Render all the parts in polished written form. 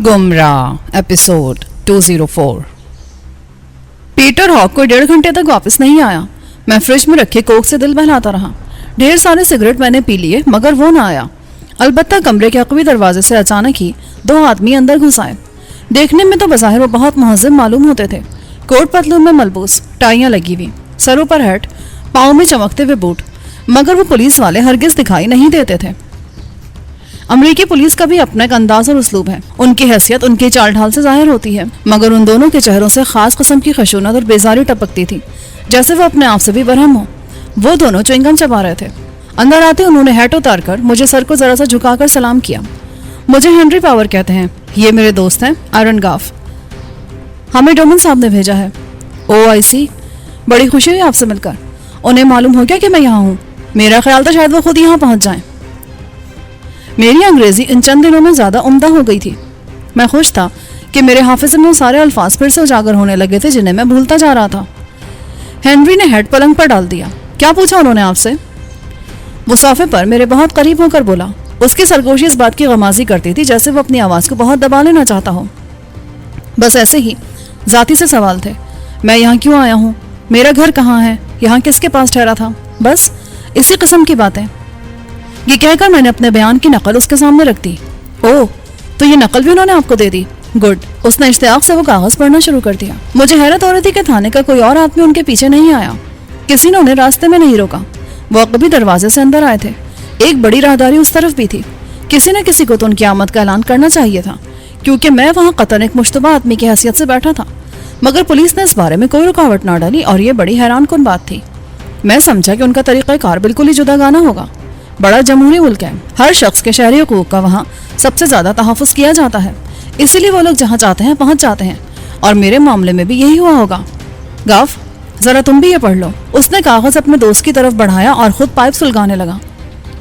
गुमराह episode 204। Peter hoc कोई 1.5 घंटे तक वापस नहीं आया। मैं फ्रिज में रखे कोक से दिल बहलाता रहा। ढेर सारे सिगरेट मैंने पी लिए मगर वो ना आया। अलबत्ता कमरे के अकवी दरवाजे से अचानक ही 2 आदमी अंदर घुस आए। देखने में तो बज़ाहिर वो बहुत महज़िब मालूम होते थे। कोट पतलून में मलबूस, टाइयाँ लगी हुई, सरों पर हैट, पाँव में चमकते हुए बूट, मगर वो पुलिस वाले हरगिज दिखाई नहीं देते थे। अमेरिकी पुलिस का भी अपना एक अंदाज और उसलूब है। उनकी हैसियत उनकी चाल ढाल से जाहिर होती है, मगर उन दोनों के चेहरों से खास किस्म की खशूनत और बेजारी टपकती थी, जैसे वो अपने आप से भी बरहम हो। वो दोनों च्युइंगम चबा रहे थे। अंदर आते उन्होंने हैट उतार कर मुझे सर को जरा सा झुकाकर सलाम किया। मुझे हेनरी पावर कहते हैं, ये मेरे दोस्त हैं आयरन गाफ। हमें डोमन साहब ने भेजा है। ओ आई सी, बड़ी खुशी हुई आपसे मिलकर। उन्हें मालूम हो गया कि मैं यहाँ हूँ। मेरा ख्याल था शायद वो खुद यहाँ पहुँच जाएं। मेरी अंग्रेजी इन चंद दिनों में ज्यादा उम्दा हो गई थी। मैं खुश था कि मेरे हाफिज में वो सारे अल्फाज फिर से उजागर होने लगे थे जिन्हें मैं भूलता जा रहा था। हेनरी ने हेड पलंग पर डाल दिया। क्या पूछा उन्होंने आपसे? वो सोफे पर मेरे बहुत करीब होकर बोला। उसकी सरगोशी इस बात की गमाजी करती थी जैसे वो अपनी आवाज को बहुत दबा लेना चाहता हो। बस ऐसे ही जाती से सवाल थे। मैं यहाँ क्यों आया हूँ, मेरा घर कहाँ है, यहाँ किसके पास ठहरा था, बस इसी किस्म की बातें। ये कहकर मैंने अपने बयान की नकल उसके सामने रख दी। ओह, तो ये नकल भी उन्होंने आपको दे दी? गुड। उसने इश्तियाक से वो कागज पढ़ना शुरू कर दिया। मुझे हैरत हो रही थी कि थाने का कोई और आदमी उनके पीछे नहीं आया। किसी ने उन्हें रास्ते में नहीं रोका। वो कभी दरवाजे से अंदर आए थे। एक बड़ी राहदारी उस तरफ भी थी। किसी न किसी को तो उनकी आमद का ऐलान करना चाहिए था, क्योंकि मैं वहाँ कतन एक मुश्तबा आदमी की हैसियत से बैठा था। मगर पुलिस ने इस बारे में कोई रुकावट ना डाली और ये बड़ी हैरान कुन बात थी। मैं समझा कि उनका तरीक़ाकार बिल्कुल ही जुदा गाना होगा। बड़ा जमहूरी मुल्क है। हर शख्स के शहरी हुकूक का वहाँ सबसे ज्यादा तहफ़्फ़ुज़ किया जाता है। इसीलिए वो लोग जहाँ चाहते हैं पहुँच जाते हैं, और मेरे मामले में भी यही हुआ होगा। गाफ, जरा तुम भी ये पढ़ लो। उसने कागज अपने दोस्त की तरफ बढ़ाया और खुद पाइप सुलगाने लगा।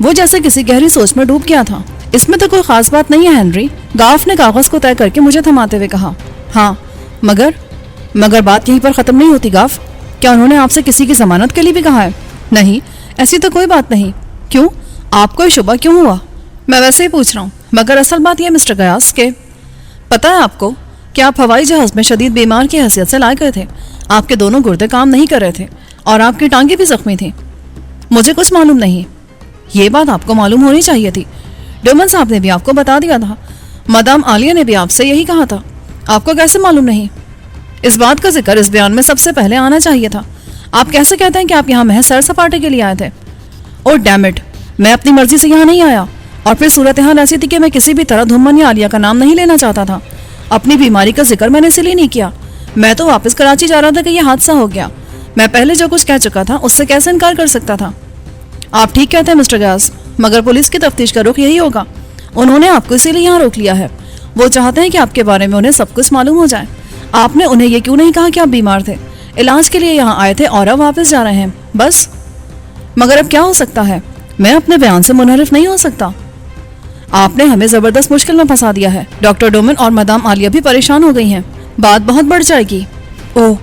वो जैसे किसी गहरी सोच में डूब गया था। इसमें तो कोई खास बात नहीं है हेनरी, गाफ ने कागज को तय करके मुझे थमाते हुए कहा। हाँ, मगर बात यहीं पर खत्म नहीं होती गाफ। क्या उन्होंने आपसे किसी की जमानत के लिए भी कहा है? नहीं, ऐसी तो कोई बात नहीं। क्यों, आपको ये शुबा क्यों हुआ? मैं वैसे ही पूछ रहा हूँ। मगर असल बात यह मिस्टर गयास के पता है आपको कि आप हवाई जहाज में शदीद बीमार की हैसियत से लाए गए थे। आपके दोनों गुर्दे काम नहीं कर रहे थे और आपकी टांगें भी जख्मी थी। मुझे कुछ मालूम नहीं। ये बात आपको मालूम होनी चाहिए थी। डोमन साहब ने भी आपको बता दिया था। मदाम आलिया ने भी आपसे यही कहा था। आपको कैसे मालूम नहीं? इस बात का जिक्र इस बयान में सबसे पहले आना चाहिए था। आप कैसे कहते हैं कि आप यहाँ महज सैर सपाटे के लिए आए थे? ओ डैम इट, मैं अपनी मर्जी से यहाँ नहीं आया। और फिर सूरत हाल ऐसी थी कि मैं किसी भी तरह धुम्मन या आलिया का नाम नहीं लेना चाहता था। अपनी बीमारी का जिक्र मैंने इसलिए नहीं किया। मैं तो वापस कराची जा रहा था कि यह हादसा हो गया। मैं पहले जो कुछ कह चुका था उससे कैसे इनकार कर सकता था? आप ठीक कहते हैं मिस्टर गयास, मगर पुलिस की तफ्तीश का रुख यही होगा। उन्होंने आपको इसीलिए यहाँ रोक लिया है। वो चाहते हैं कि आपके बारे में उन्हें सब कुछ मालूम हो जाए। आपने उन्हें ये क्यों नहीं कहा कि आप बीमार थे, इलाज के लिए यहाँ आए थे और अब वापस जा रहे हैं, बस? मगर अब क्या हो सकता है? मैं अपने बयान से मुनहरिफ नहीं हो सकता। आपने हमें जबरदस्त मुश्किल में फंसा दिया है। डॉक्टर डोमन और मदाम आलिया भी परेशान हो गई हैं। बात बहुत बढ़ जाएगी। ओह,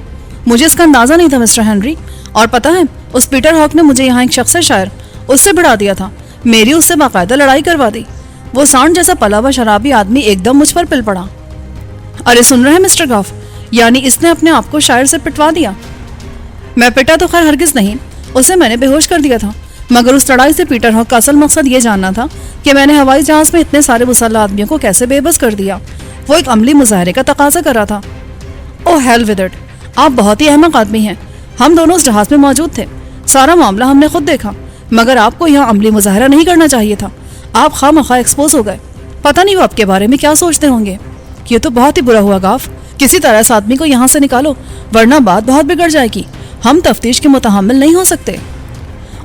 मुझे इसका अंदाजा नहीं था मिस्टर हेनरी। और पता है, उस पीटर हॉक ने मुझे यहाँ एक शख्स शायर उससे बढ़ा दिया था। मेरी उससे बाकायदा लड़ाई करवा दी। वो सांड जैसा पला हुआ शराबी आदमी एकदम मुझ पर पिल पड़ा। अरे सुन रहे हैं मिस्टर गाफ, यानी इसने अपने आप को शायर से पिटवा दिया? मैं पिटा तो खैर हरगिज नहीं, उसे मैंने बेहोश कर दिया था। मगर उस लड़ाई से पीटर हॉक का असल मकसद ये जानना था कि मैंने हवाई जहाज में इतने सारे मुसल्लह आदमियों को कैसे बेबस कर दिया। वो एक अमली मुजाहरे का तकाजा कर रहा था। ओह हेल विद इट, आप बहुत ही अहमक आदमी हैं। हम दोनों उस जहाज में मौजूद थे। सारा मामला हमने खुद देखा। मगर आपको यहाँ अमली मुजाहरा नहीं करना चाहिए था। आप खामखा एक्सपोज हो गए। पता नहीं वो आपके बारे में क्या सोचते होंगे। ये तो बहुत ही बुरा हुआ गाफ। किसी तरह इस आदमी को यहाँ से निकालो, वरना बात बहुत बिगड़ जाएगी। हम तफ्तीश के मुतहम्मिल नहीं हो सकते।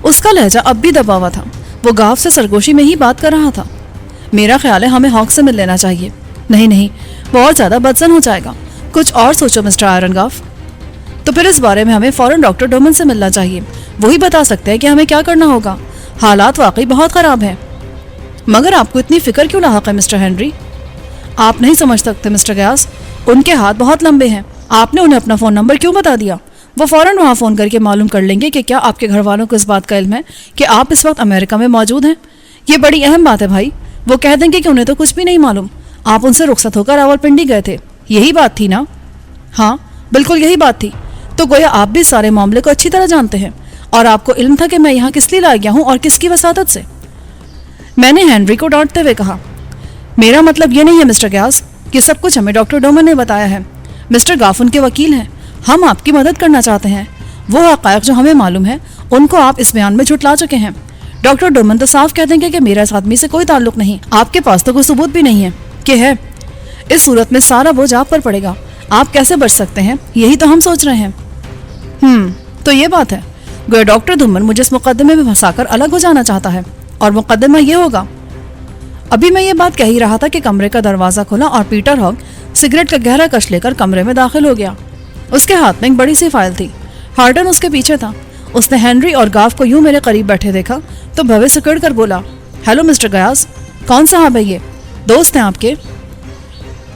उसका लहजा अब भी दबा हुआ था। वो गाफ से सरगोशी में ही बात कर रहा था। मेरा ख्याल है हमें हॉक से मिल लेना चाहिए। नहीं, वो और ज्यादा बदसन हो जाएगा। कुछ और सोचो मिस्टर आयरन गाफ। तो फिर इस बारे में हमें फौरन डॉक्टर डोमन से मिलना चाहिए। वही बता सकते हैं कि हमें क्या करना होगा। हालात वाकई बहुत खराब हैं। मगर आपको इतनी फिक्र क्यों लाहक है मिस्टर हेनरी? आप नहीं समझ सकते मिस्टर गयास, उनके हाथ बहुत लंबे हैं। आपने उन्हें अपना फ़ोन नंबर क्यों बता दिया? वो फ़ौरन वहाँ फ़ोन करके मालूम कर लेंगे कि क्या आपके घर वालों को इस बात का इल्म है कि आप इस वक्त अमेरिका में मौजूद हैं। ये बड़ी अहम बात है भाई। वो कह देंगे कि उन्हें तो कुछ भी नहीं मालूम। आप उनसे रुखसत होकर रावलपिंडी गए थे, यही बात थी ना? हाँ बिल्कुल यही बात थी। तो गोया आप भी सारे मामले को अच्छी तरह जानते हैं और आपको इल्म था कि मैं यहाँ किस लिए ला गया हूँ और किसकी वसादत से। मैंने हेनरी को डांटते हुए कहा, मेरा मतलब ये नहीं है मिस्टर ग्यास कि सब कुछ हमें डॉक्टर डोमन ने बताया है। मिस्टर गाफ उनके वकील हैं, हम आपकी मदद करना चाहते हैं। वो हक़ाइक़ जो हमें मालूम है उनको आप इस बयान में झुटला चुके हैं। डॉक्टर डोमन तो साफ कह देंगे कि मेरा इस आदमी से कोई ताल्लुक नहीं। आपके पास तो कोई सबूत भी नहीं है कि है। इस सूरत में सारा बोझ आप पर पड़ेगा। आप कैसे बच सकते हैं, यही तो हम सोच रहे हैं। तो ये बात है। गोया डॉक्टर धुम्मन मुझे इस मुकदमे में फंसाकर अलग हो जाना चाहता है और मुकदमा ये होगा। अभी मैं ये बात कह ही रहा था कि कमरे का दरवाज़ा खुला और पीटर हॉग सिगरेट का गहरा कश लेकर कमरे में दाखिल हो गया। उसके हाथ में एक बड़ी सी फाइल थी। हार्टन उसके पीछे था। उसने हेनरी और गाफ को यूं मेरे करीब बैठे देखा तो भवे सिकड़ कर बोला, हेलो मिस्टर गयास, कौन साहब है ये? दोस्त हैं आपके?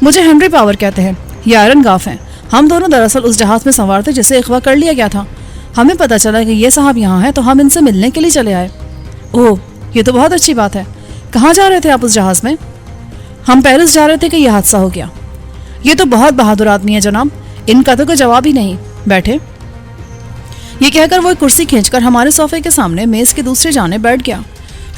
मुझे हेनरी पावर कहते हैं, ये आयरन गाफ हैं। हम दोनों दरअसल उस जहाज में सवार थे जिसे अगवा कर लिया गया था। हमें पता चला कि ये साहब यहाँ हैं तो हम इनसे मिलने के लिए चले आए। ओह, ये तो बहुत अच्छी बात है। कहाँ जा रहे थे आप उस जहाज में? हम पेरिस जा रहे थे कि यह हादसा हो गया। ये तो बहुत बहादुर आदमी है जनाब, इनका तो कोई जवाब ही नहीं। बैठे। ये कहकर वो एक कुर्सी खींचकर हमारे सोफे के सामने मेज के दूसरे जाने बैठ गया।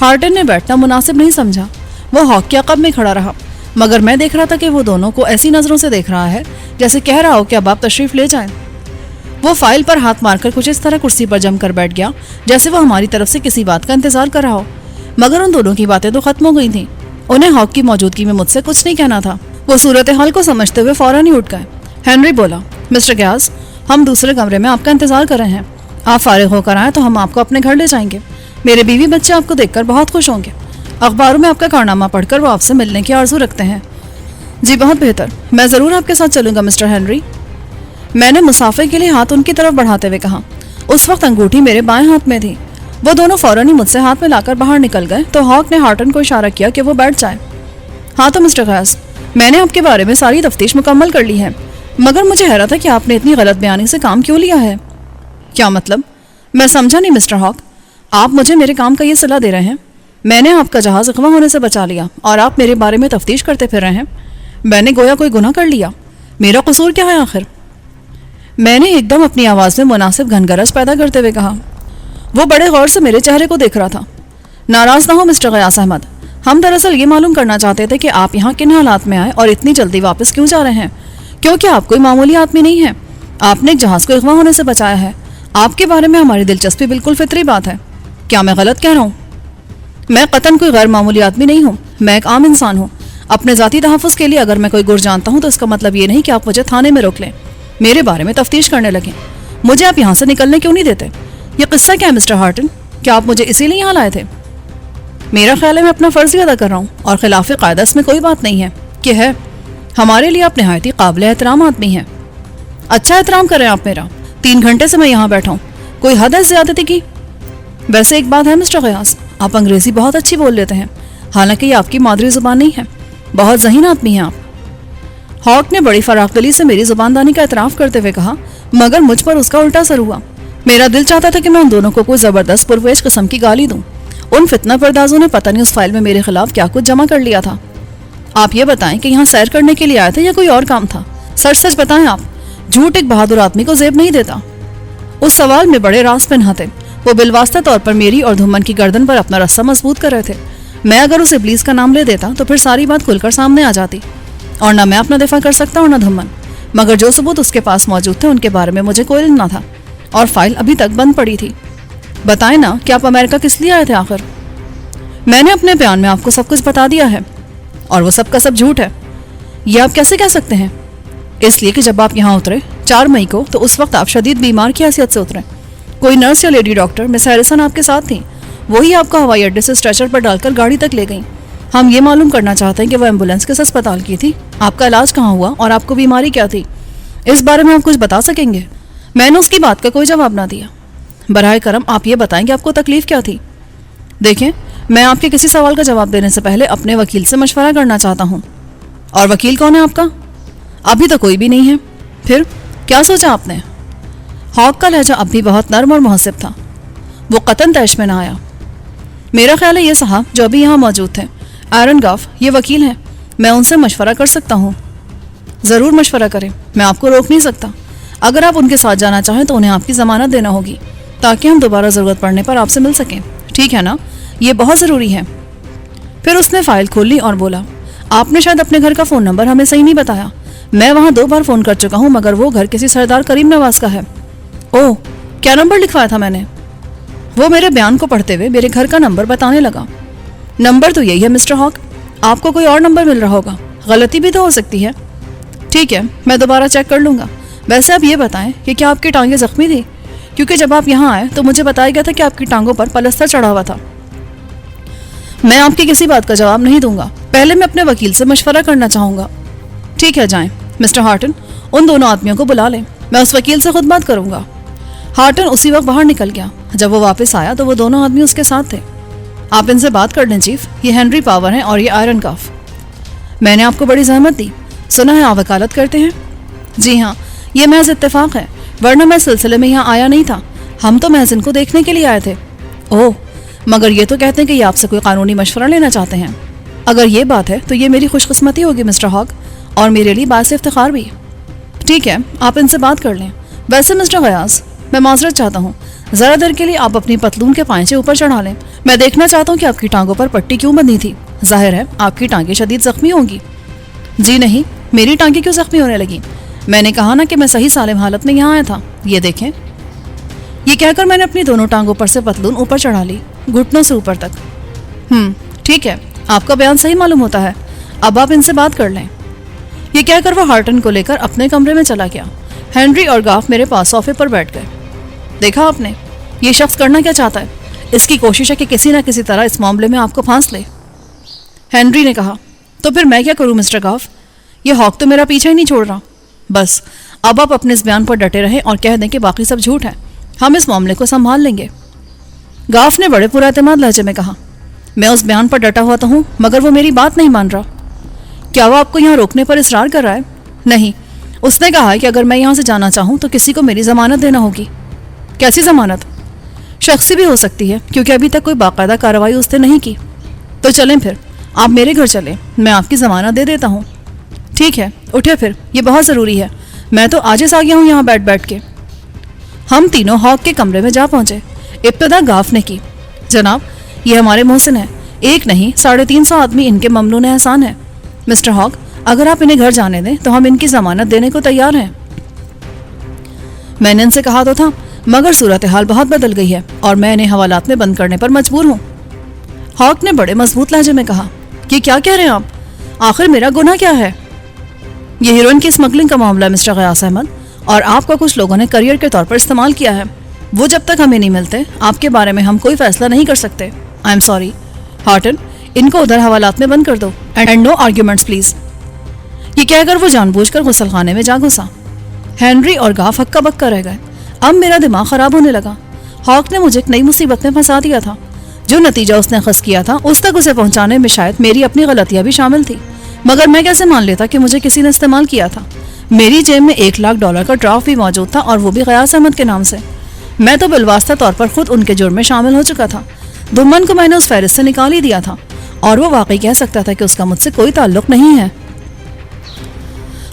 हार्टन ने बैठना मुनासिब नहीं समझा। वो हॉक के अक़ब में खड़ा रहा, मगर मैं देख रहा था कि वो दोनों को ऐसी नज़रों से देख रहा है जैसे कह रहा हो कि अब आप तशरीफ ले जाएं। वो फाइल पर हाथ मारकर कुछ इस तरह कुर्सी पर जम कर बैठ गया जैसे वो हमारी तरफ से किसी बात का इंतजार कर रहा हो। मगर उन दोनों की बातें तो खत्म हो गई थीं। उन्हें हॉक की मौजूदगी में मुझसे कुछ नहीं कहना था। वो सूरत हाल को समझते हुए फौरन ही उठ गए। हेनरी बोला, मिस्टर ग्यास, हम दूसरे कमरे में आपका इंतजार कर रहे हैं। आप फारिग होकर आए तो हम आपको अपने घर ले जाएंगे। मेरे बीवी बच्चे आपको देखकर बहुत खुश होंगे। अखबारों में आपका कारनामा पढ़कर वो आपसे मिलने की आरजू रखते हैं। जी बहुत बेहतर, मैं ज़रूर आपके साथ चलूँगा मिस्टर हेनरी। मैंने मुसाफिर के लिए हाथ उनकी तरफ बढ़ाते हुए कहा। उस वक्त अंगूठी मेरे बाएं हाथ में थी। वो दोनों फौरन ही मुझसे हाथ में लाकर बाहर निकल गए तो हॉक ने हार्टन को इशारा किया कि वो बैठ जाए। हाँ तो मिस्टर ग्यास, मैंने आपके बारे में सारी तफ्तीश मुकम्मल कर ली है, मगर मुझे हैरत है कि आपने इतनी गलत बयानी से काम क्यों लिया है। क्या मतलब? मैं समझा नहीं मिस्टर हॉक। आप मुझे मेरे काम का ये सलाह दे रहे हैं? मैंने आपका जहाज़ अगवा होने से बचा लिया और आप मेरे बारे में तफ्तीश करते फिर रहे हैं। मैंने गोया कोई गुनाह कर लिया? मेरा कसूर क्या है आखिर? मैंने एकदम अपनी आवाज़ में मुनासिब घनगरज पैदा करते हुए कहा। वो बड़े गौर से मेरे चेहरे को देख रहा था। नाराज़ ना हो मिस्टर गयास अहमद, हम दरअसल ये मालूम करना चाहते थे कि आप यहाँ किन हालात में आए और इतनी जल्दी वापस क्यों जा रहे हैं, क्योंकि आप कोई मामूली आदमी नहीं है। आपने एक जहाज़ को अगवा होने से बचाया है। आपके बारे में हमारी दिलचस्पी बिल्कुल फितरी बात है। क्या मैं गलत कह रहा हूँ? मैं कतन कोई गैर मामूली आदमी नहीं हूँ। मैं एक आम इंसान हूँ। अपने ज़ाती तहफ़्फ़ुज़ के लिए अगर मैं कोई गुर जानता हूँ तो इसका मतलब ये नहीं कि आप मुझे थाने में रोक लें, मेरे बारे में तफ्तीश करने लगें। मुझे आप यहाँ से निकलने क्यों नहीं देते? ये किस्सा क्या है मिस्टर हार्टन? क्या आप मुझे इसीलिए यहाँ लाए थे? मेरा ख्याल है मैं अपना फ़र्ज़ ही अदा कर रहा हूँ और खिलाफ़ कायदा इसमें कोई बात नहीं है कि है। हमारे लिए आप नहायत ही काबिल एहतराम आदमी हैं। अच्छा एहतराम करें आप मेरा। 3 घंटे से मैं यहाँ बैठा हूँ, कोई हद है ज़्यादती की? वैसे एक बात है मिस्टर गयास, आप अंग्रेज़ी बहुत अच्छी बोल लेते हैं, हालांकि ये आपकी मादरी ज़ुबान नहीं है। बहुत ज़हीन आदमी हैं आप। हॉक ने बड़ी फराखदिली से मेरी ज़ुबानदानी का एतराफ़ करते हुए कहा, मगर मुझ पर उसका उल्टा असर हुआ। मेरा दिल चाहता था कि मैं उन दोनों को कोई ज़बरदस्त पुरवेश किस्म की गाली दूँ। उन फितना परदाजों ने पता नहीं उस फाइल में मेरे खिलाफ क्या कुछ जमा कर लिया था। आप ये बताएं कि यहाँ सैर करने के लिए आए थे या कोई और काम था? सच सच बताएं आप। झूठ एक बहादुर आदमी को जेब नहीं देता। उस सवाल में बड़े राज पिन्हा थे। वो बिलवास्ता तौर पर मेरी और धुम्मन की गर्दन पर अपना रस्सा मजबूत कर रहे थे। मैं अगर उस इब्लीस का नाम ले देता तो फिर सारी बात खुलकर सामने आ जाती और ना मैं अपना दिफा कर सकता और ना धुम्मन। मगर जो सबूत उसके पास मौजूद थे उनके बारे में मुझे कोई इल्म ना था और फाइल अभी तक बंद पड़ी थी। बताएं ना कि आप अमेरिका किस लिए आए थे आखिर? मैंने अपने बयान में आपको सब कुछ बता दिया है और वो सब का सब झूठ है। ये आप कैसे कह सकते हैं? इसलिए कि जब आप यहाँ उतरे 4 मई को तो उस वक्त आप शदीद बीमार की हैसियत से उतरे। कोई नर्स या लेडी डॉक्टर मिस हैरिसन आपके साथ थी। वही आपको हवाई अड्डे से स्ट्रेचर पर डालकर गाड़ी तक ले गई। हम ये मालूम करना चाहते हैं कि वो एम्बुलेंस किस अस्पताल की थी, आपका इलाज कहाँ हुआ और आपको बीमारी क्या थी। इस बारे में आप कुछ बता सकेंगे? मैंने उसकी बात का कोई जवाब ना दिया। बराए करम आप ये बताएं कि आपको तकलीफ क्या थी? देखें, मैं आपके किसी सवाल का जवाब देने से पहले अपने वकील से मशवरा करना चाहता हूँ। और वकील कौन है आपका? अभी तो कोई भी नहीं है। फिर क्या सोचा आपने? हॉक का लहजा अब भी बहुत नर्म और मुहसिब था। वो कतन तैश में ना आया। मेरा ख्याल है ये साहब जो अभी यहाँ मौजूद थे, आयरन गाफ, ये वकील हैं। میں ان سے مشورہ کر سکتا ہوں. ضرور مشورہ کریں, میں آپ کو روک نہیں سکتا. اگر آپ ان کے ساتھ جانا چاہیں تو انہیں آپ کی ضمانت دینا ہوگی تاکہ ہم دوبارہ ضرورت پڑنے پر آپ سے مل سکیں. ٹھیک ہے نا, یہ بہت ضروری ہے. پھر اس نے فائل کھول لی اور بولا, آپ نے شاید اپنے گھر کا فون نمبر ہمیں صحیح نہیں بتایا. میں وہاں 2 بار فون کر چکا ہوں مگر وہ گھر کسی سردار کریم نواز کا ہے. اوہ, کیا نمبر لکھوایا تھا میں نے؟ وہ میرے بیان کو پڑھتے ہوئے میرے گھر کا نمبر بتانے لگا. نمبر تو یہی ہے مسٹر ہاک, آپ کو کوئی اور نمبر مل رہا ہوگا, غلطی بھی تو ہو سکتی ہے. ٹھیک ہے, میں دوبارہ چیک کر لوں گا. ویسے آپ یہ بتائیں کہ کیا آپ کی ٹانگیں زخمی تھی, کیونکہ جب آپ یہاں آئے تو مجھے بتایا گیا تھا کہ آپ کی ٹانگوں پر پلستر چڑھا ہوا تھا. میں آپ کی کسی بات کا جواب نہیں دوں گا, پہلے میں اپنے وکیل سے مشورہ کرنا چاہوں گا. ٹھیک ہے, جائیں. مسٹر ہارٹن, ان دونوں آدمیوں کو بلا لیں, میں اس وکیل سے خود بات کروں گا. ہارٹن اسی وقت باہر نکل گیا. جب وہ واپس آیا تو وہ دونوں آدمی اس کے ساتھ تھے. آپ ان سے بات کر لیں چیف, یہ ہنری پاور ہیں اور یہ آئرن کاف. میں نے آپ کو بڑی زحمت دی, سنا ہے آپ وکالت کرتے ہیں؟ جی ہاں, یہ محض اتفاق ہے, ورنہ میں سلسلے میں یہاں آیا نہیں تھا. ہم تو محض ان کو دیکھنے کے لیے آئے تھے. اوہ, مگر یہ تو کہتے ہیں کہ یہ آپ سے کوئی قانونی مشورہ لینا چاہتے ہیں. اگر یہ بات ہے تو یہ میری خوش قسمتی ہوگی مسٹر ہاک, اور میرے لیے باعث افتخار بھی. ٹھیک ہے, آپ ان سے بات کر لیں. ویسے مسٹر غیاث, میں معذرت چاہتا ہوں, ذرا دیر کے لیے آپ اپنی پتلون کے پائچے اوپر چڑھا لیں. میں دیکھنا چاہتا ہوں کہ آپ کی ٹانگوں پر پٹی کیوں بندھی تھی. ظاہر ہے آپ کی ٹانگیں شدید زخمی ہوں گی. جی نہیں, میری ٹانگیں کیوں زخمی ہونے لگی؟ میں نے کہا نا کہ میں صحیح سالم حالت میں یہاں آیا تھا. یہ دیکھیں. یہ کہہ کر میں نے اپنی دونوں ٹانگوں پر سے پتلون اوپر چڑھا لی, گھٹنوں سے اوپر تک. ٹھیک ہے, آپ کا بیان صحیح معلوم ہوتا ہے. اب آپ ان سے بات کر لیں. یہ کہہ کر وہ ہارٹن کو لے کر اپنے کمرے میں چلا گیا. ہنری اور گاف میرے پاس صوفے پر بیٹھ گئے. دیکھا آپ نے, یہ شخص کرنا کیا چاہتا ہے. اس کی کوشش ہے کہ کسی نہ کسی طرح اس معاملے میں آپ کو پھانس لے. ہنری نے کہا, تو پھر میں کیا کروں مسٹر گاف, یہ ہاک تو میرا پیچھا ہی نہیں چھوڑ رہا. بس اب آپ اپنے اس بیان پر ڈٹے رہیں اور کہہ دیں کہ باقی سب جھوٹ ہے, ہم اس معاملے کو سنبھال لیں گے. گاف نے بڑے پراعتماد لہجے میں کہا, میں اس بیان پر ڈٹا ہوا تو ہوں مگر وہ میری بات نہیں مان رہا. کیا وہ آپ کو یہاں روکنے پر اصرار کر رہا ہے؟ نہیں, اس نے کہا ہے کہ اگر میں یہاں سے جانا چاہوں تو کسی کو میری ضمانت دینا ہوگی. کیسی ضمانت؟ شخصی بھی ہو سکتی ہے کیونکہ ابھی تک کوئی باقاعدہ کارروائی اس نے نہیں کی. تو چلیں پھر, آپ میرے گھر چلیں, میں آپ کی ضمانت دے دیتا ہوں. ٹھیک ہے, اٹھے پھر, یہ بہت ضروری ہے, میں تو عاجز آ گیا ہوں یہاں بیٹھ کے. ہم تینوں ہاک کے کمرے میں جا پہنچے. ابتدا گاف نے کی, جناب یہ ہمارے محسن ہیں, 1 نہیں 350 آدمی ان کے ممنون احسان ہیں. مسٹر ہاک, اگر آپ انہیں گھر جانے دیں تو ہم ان کی ضمانت دینے کو تیار ہیں. میں نے ان سے کہا تو تھا مگر صورتحال بہت بدل گئی ہے اور میں انہیں حوالات میں بند کرنے پر مجبور ہوں. ہاک نے بڑے مضبوط لہجے میں کہا, یہ کیا کہہ رہے ہیں آپ, آخر میرا گناہ کیا ہے؟ یہ ہیروئن کی اسمگلنگ کا معاملہ ہے مسٹر غیاث احمد, اور آپ کا کچھ لوگوں نے کریئر کے طور پر استعمال کیا ہے. وہ جب تک ہمیں نہیں ملتے آپ کے بارے میں ہم کوئی فیصلہ نہیں کر سکتے. I am sorry. ہارٹن, ان کو ادھر حوالات میں بند کر دو, اینڈ نو آرگیومنٹس پلیز. یہ کہہ کر وہ جان بوجھ کر غسل خانے میں جا گھسا. ہنری اور گاف ہکا بکا رہ گئے. اب میرا دماغ خراب ہونے لگا. ہاک نے مجھے ایک نئی مصیبت میں پھنسا دیا تھا. جو نتیجہ اس نے خس کیا تھا اس تک اسے پہنچانے میں شاید میری اپنی غلطیاں بھی شامل تھی, مگر میں کیسے مان لیتا کہ مجھے کسی نے استعمال کیا تھا. میری جیب میں $1,00,000 کا ڈرافٹ بھی موجود تھا اور وہ بھی غیاث احمد کے نام سے. میں تو بالواسطہ طور پر خود ان کے جرم میں شامل ہو چکا تھا. دھمن کو میں نے اس فہرست سے نکال ہی دیا تھا اور وہ واقعی کہہ سکتا تھا کہ اس کا مجھ سے کوئی تعلق نہیں ہے.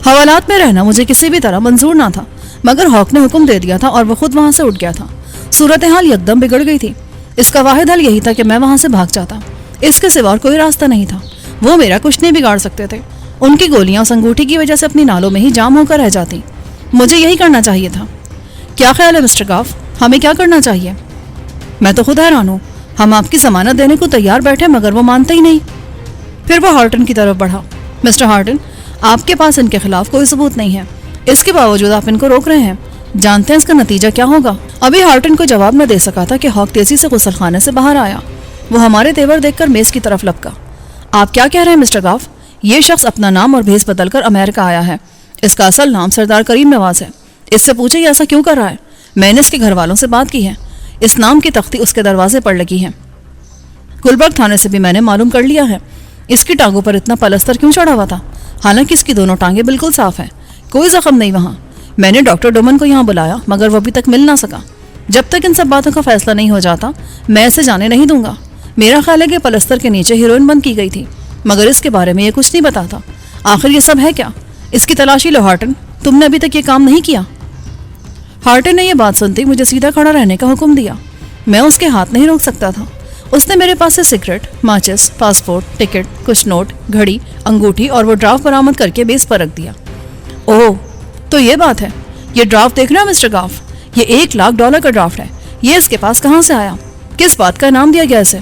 حوالات میں رہنا مجھے کسی بھی طرح منظور نہ تھا, مگر ہاک نے حکم دے دیا تھا اور وہ خود وہاں سے اٹھ گیا تھا. صورتحال یکدم بگڑ گئی تھی. اس کا واحد حل یہی تھا کہ میں وہاں سے بھاگ جاتا. اس کے سوا کوئی راستہ نہیں تھا. وہ میرا کچھ نہیں بگاڑ سکتے تھے. ان کی گولیاں اس انگوٹھی کی وجہ سے اپنی نالوں میں ہی جام ہو کر رہ جاتی. مجھے یہی کرنا چاہیے تھا. کیا خیال ہے مسٹر گاف, ہمیں کیا کرنا چاہیے؟ میں تو خود حیران ہوں. ہم آپ کی ضمانت دینے کو تیار بیٹھے مگر وہ مانتے ہی نہیں. پھر وہ ہارٹن کی طرف بڑھا. مسٹر ہارٹن, آپ کے پاس ان کے خلاف کوئی ثبوت نہیں ہے, اس کے باوجود آپ ان کو روک رہے ہیں. جانتے ہیں اس کا نتیجہ کیا ہوگا؟ ابھی ہارٹن کو جواب نہ دے سکا تھا کہ ہاک تیزی سے غسل خانے سے باہر آیا. وہ ہمارے تیور دیکھ کر میز کی طرف لپکا. آپ کیا کہہ رہے ہیں مسٹر گاف؟ یہ شخص اپنا نام اور بھیس بدل کر امریکہ آیا ہے. اس کا اصل نام سردار کریم نواز ہے. اس سے پوچھے یہ ایسا کیوں کر رہا ہے. میں نے اس کے گھر والوں سے بات کی ہے. اس نام کی تختی اس کے دروازے پر لگی ہے. گلبرگ تھانے سے بھی میں نے معلوم کر لیا ہے. اس کی ٹانگوں پر اتنا پلستر کیوں چڑھا ہوا تھا, حالانکہ اس کی دونوں ٹانگیں بالکل صاف ہیں, کوئی زخم نہیں وہاں. میں نے ڈاکٹر ڈومن کو یہاں بلایا مگر وہ ابھی تک مل نہ سکا. جب تک ان سب باتوں کا فیصلہ نہیں ہو جاتا میں اسے جانے نہیں دوں گا. میرا خیال ہے کہ پلستر کے نیچے ہیروئن بند کی گئی تھی. مگر اس کے بارے میں یہ کچھ نہیں بتاتا. آخر یہ سب ہے کیا؟ اس کی تلاشی لو ہارٹن. تم نے ابھی تک یہ کام نہیں کیا. ہارٹن نے یہ بات سنتے مجھے سیدھا کھڑا رہنے کا حکم دیا. میں اس کے ہاتھ نہیں روک سکتا تھا. اس نے میرے پاس سے سگریٹ، ماچس، پاسپورٹ، ٹکٹ، کچھ نوٹ، گھڑی، انگوٹھی اور وہ ڈرافٹ برآمد کر کے میز پر رکھ دیا. اوہ، تو یہ بات ہے. یہ ڈرافٹ دیکھ رہے ہیں مسٹر گاف؟ یہ $1,00,000 کا ڈرافٹ ہے. یہ اس کے پاس کہاں سے آیا؟ کس بات کا انعام دیا گیا اسے؟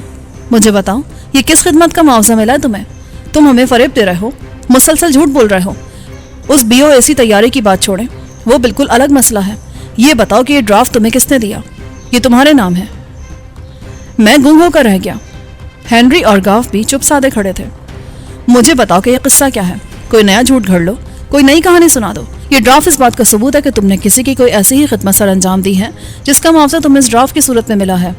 مجھے بتاؤ، یہ کس خدمت کا معاوضہ ملا ہے تمہیں؟ تم ہمیں فریب دے رہے ہو، مسلسل جھوٹ بول رہے ہو. اس BOAC تیاری کی بات چھوڑیں، وہ بالکل الگ مسئلہ ہے. یہ بتاؤ کہ یہ ڈرافٹ تمہیں کس نے دیا؟ یہ تمہارے نام ہے. میں گنگ ہو کر رہ گیا. ہینری اور گاف بھی چپ سادے کھڑے تھے. مجھے بتاؤ کہ یہ قصہ کیا ہے. کوئی نیا جھوٹ گھڑ لو، کوئی نئی کہانی سنا دو. یہ ڈرافٹ اس بات کا ثبوت ہے کہ تم نے کسی کی کوئی ایسی ہی خدمت سر انجام دی ہے جس کا معاوضہ تمہیں اس ڈرافٹ کی صورت میں ملا ہے.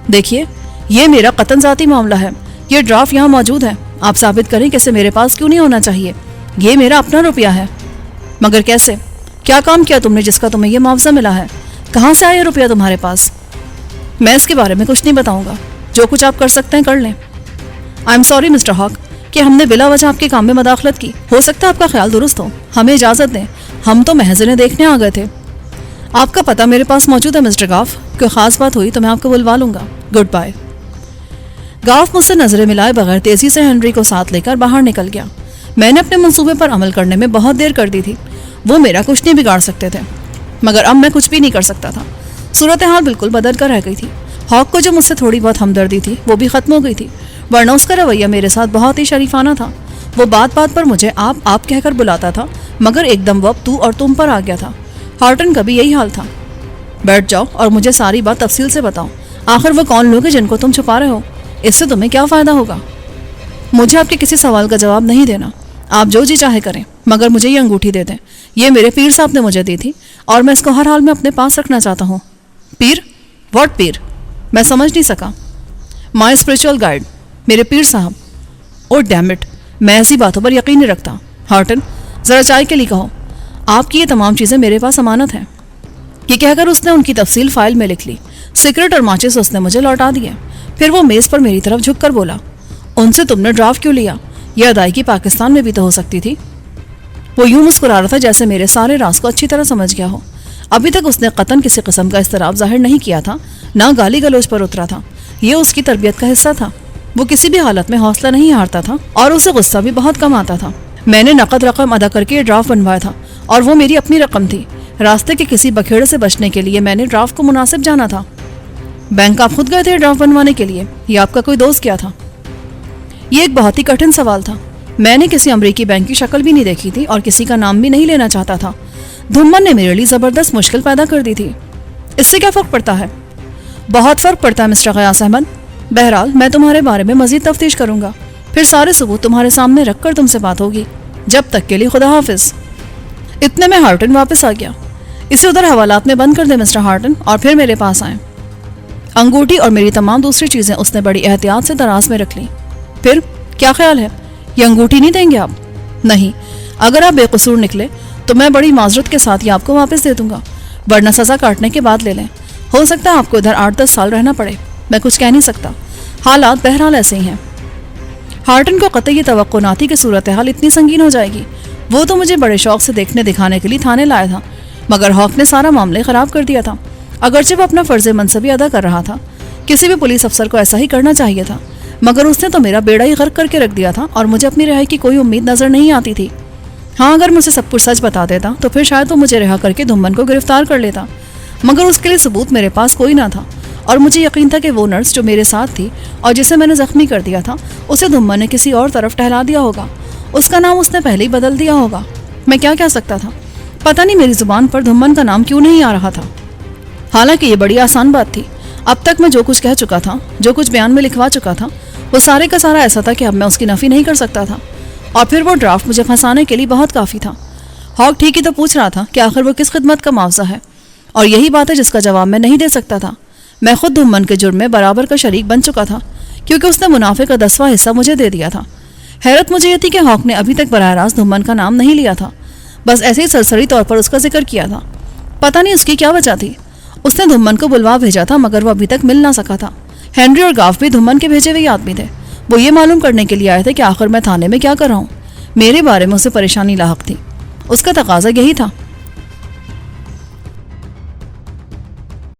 دیکھیے، یہ میرا قطعاً ذاتی معاملہ ہے. یہ ڈرافٹ یہاں موجود ہے. آپ ثابت کریں کہ اسے میرے پاس کیوں نہیں ہونا چاہیے. یہ میرا اپنا روپیہ ہے. مگر کیسے؟ کیا کام کیا تم نے جس کا تمہیں یہ معاوضہ ملا ہے؟ کہاں سے آیا روپیہ تمہارے پاس؟ میں اس کے بارے میں کچھ نہیں بتاؤں گا. جو کچھ آپ کر سکتے ہیں کر لیں. آئی ایم سوری مسٹر ہاک کہ ہم نے بلا وجہ آپ کے کام میں مداخلت کی. ہو سکتا ہے آپ کا خیال درست ہو. ہمیں اجازت دیں، ہم تو محض انہیں دیکھنے آ گئے تھے. آپ کا پتہ میرے پاس موجود ہے مسٹر گاف. کوئی خاص بات ہوئی تو میں آپ کو بلوا لوں گا. Good bye. گاف مجھ سے نظریں ملائے بغیر تیزی سے ہنری کو ساتھ لے کر باہر نکل گیا. میں نے اپنے منصوبے پر عمل کرنے میں بہت دیر کر دی تھی. وہ میرا کچھ نہیں بگاڑ سکتے تھے، مگر اب میں کچھ بھی نہیں کر سکتا تھا. صورتحال بالکل بدل کر رہ گئی تھی. ہاک کو جو مجھ سے تھوڑی بہت ہمدردی تھی وہ بھی ختم ہو گئی تھی، ورنہ اس کا رویہ میرے ساتھ بہت ہی شریفانہ تھا. وہ بات بات پر مجھے آپ کہہ کر بلاتا تھا، مگر ایک دم وہ اب تو اور تم پر آ گیا تھا. ہارٹن کا بھی یہی حال تھا. بیٹھ جاؤ اور مجھے ساری بات تفصیل سے بتاؤ. آخر وہ کون لوگ ہیں جن کو تم چھپا رہے ہو؟ اس سے تمہیں کیا فائدہ ہوگا؟ مجھے آپ کے کسی سوال کا جواب نہیں دینا. آپ جو جی چاہے کریں، مگر مجھے یہ انگوٹھی دے دیں. یہ میرے پیر صاحب نے مجھے دی تھی اور میں اس کو ہر حال میں اپنے پاس رکھنا چاہتا ہوں. پیر؟ واٹ پیر؟ میں سمجھ نہیں سکا. مائی اسپرچل گائیڈ، میرے پیر صاحب. او ڈیم اٹ، میں ایسی باتوں پر یقین نہیں رکھتا. ہارٹن، ذرا چائے کے لیے کہو. آپ کی یہ تمام چیزیں میرے پاس امانت ہیں. یہ کہہ کر اس نے ان کی تفصیل فائل میں لکھ لی. سگریٹ اور ماچس اس نے مجھے لوٹا دیے. پھر وہ میز پر میری طرف جھک کر بولا، ان سے تم نے ڈرافٹ کیوں لیا؟ یہ ادائیگی پاکستان میں بھی تو ہو سکتی تھی. وہ یوں مسکرا رہا تھا جیسے میرے سارے راز کو اچھی طرح سمجھ گیا ہو. ابھی تک اس نے قطعاً کسی قسم کا اضطراب ظاہر نہیں کیا تھا، نہ گالی گلوچ پر اترا تھا. یہ اس کی تربیت کا حصہ تھا. وہ کسی بھی حالت میں حوصلہ نہیں ہارتا تھا اور اسے غصہ بھی بہت کم آتا تھا. میں نے نقد رقم ادا کر کے یہ ڈرافٹ بنوایا تھا اور وہ میری اپنی رقم تھی. راستے کے کسی بکھیڑے سے بچنے کے لیے میں نے ڈرافٹ کو مناسب جانا تھا. بینک آپ خود گئے تھے ڈرافٹ بنوانے کے لیے یا آپ کا کوئی دوست کیا تھا؟ یہ ایک بہت ہی کٹھن سوال تھا. میں نے کسی امریکی بینک کی شکل بھی نہیں دیکھی تھی اور کسی کا نام بھی نہیں لینا چاہتا تھا. دھمن نے میرے لیے زبردست مشکل پیدا کر دی تھی. اس سے کیا فرق پڑتا ہے؟ بہت فرق پڑتا ہے مسٹر غیاث احمد. بہرحال میں تمہارے بارے میں مزید تفتیش کروں گا، پھر سارے ثبوت تمہارے سامنے رکھ کر تم سے بات ہوگی. جب تک کے لیے خدا حافظ. اتنے میں ہارٹن واپس آ گیا. اسے ادھر حوالات میں بند کر دے مسٹر ہارٹن اور پھر میرے پاس آئیں. انگوٹھی اور میری تمام دوسری چیزیں اس نے بڑی احتیاط سے دراز میں رکھ لیں. پھر کیا خیال ہے، یہ انگوٹھی نہیں دیں گے آپ؟ نہیں، اگر آپ بے قصور نکلے تو میں بڑی معذرت کے ساتھ یہ آپ کو واپس دے دوں گا، ورنہ سزا کاٹنے کے بعد لے لیں. ہو سکتا ہے آپ کو ادھر 8-10 سال رہنا پڑے. میں کچھ کہہ نہیں سکتا، حالات بہرحال ایسے ہی ہیں. ہارٹن کو قطعی توقع نہ تھی کہ صورتحال اتنی سنگین ہو جائے گی. وہ تو مجھے بڑے شوق سے دیکھنے دکھانے کے لیے تھانے لایا تھا، مگر ہاک نے سارا معاملے خراب کر دیا تھا. اگرچہ وہ اپنا فرض منصبی ادا کر رہا تھا، کسی بھی پولیس افسر کو ایسا ہی کرنا چاہیے تھا، مگر اس نے تو میرا بیڑا ہی غرق کر کے رکھ دیا تھا اور مجھے اپنی رہائی کی کوئی امید نظر نہیں آتی تھی. ہاں، اگر مجھے سب کچھ سچ بتا دیتا تو پھر شاید وہ مجھے رہا کر کے دھمن کو گرفتار کر لیتا، مگر اس کے لیے ثبوت میرے پاس کوئی نہ تھا. اور مجھے یقین تھا کہ وہ نرس جو میرے ساتھ تھی اور جسے میں نے زخمی کر دیا تھا، اسے دھمن نے کسی اور طرف ٹہلا دیا ہوگا. اس کا نام اس نے پہلے ہی بدل دیا ہوگا. میں کیا کہہ سکتا تھا؟ پتہ نہیں میری زبان پر دھمن کا نام کیوں نہیں آ رہا تھا. حالانکہ یہ بڑی آسان بات تھی. اب تک میں جو کچھ کہہ چکا تھا، جو کچھ بیان میں لکھوا چکا تھا، وہ سارے کا سارا ایسا تھا کہ اب میں اس کی نفی نہیں کر سکتا تھا. اور پھر وہ ڈرافٹ مجھے پھنسانے کے لیے بہت کافی تھا. ہاک ٹھیک ہی تو پوچھ رہا تھا کہ آخر وہ کس خدمت کا معاوضہ ہے، اور یہی بات ہے جس کا جواب میں نہیں دے سکتا تھا. میں خود دھمن کے جرم میں برابر کا شریک بن چکا تھا، کیونکہ اس نے منافع کا 10واں حصہ مجھے دے دیا تھا. حیرت مجھے یہ تھی کہ ہاک نے ابھی تک براہ راست دھمن کا نام نہیں لیا تھا، بس ایسے ہی سرسری طور پر اس کا ذکر کیا تھا. پتہ نہیں اس کی کیا وجہ تھی. اس نے دھمن کو بلوا بھیجا تھا، مگر وہ ابھی تک مل نہ سکا تھا. ہینری اور گاف بھی دھمن کے بھیجے ہوئے آدمی تھے. وہ یہ معلوم کرنے کے لیے آئے تھے کہ آخر میں تھانے میں کیا کر رہا ہوں. میرے بارے میں اسے پریشانی لاحق تھی. اس کا تقاضا یہی تھا.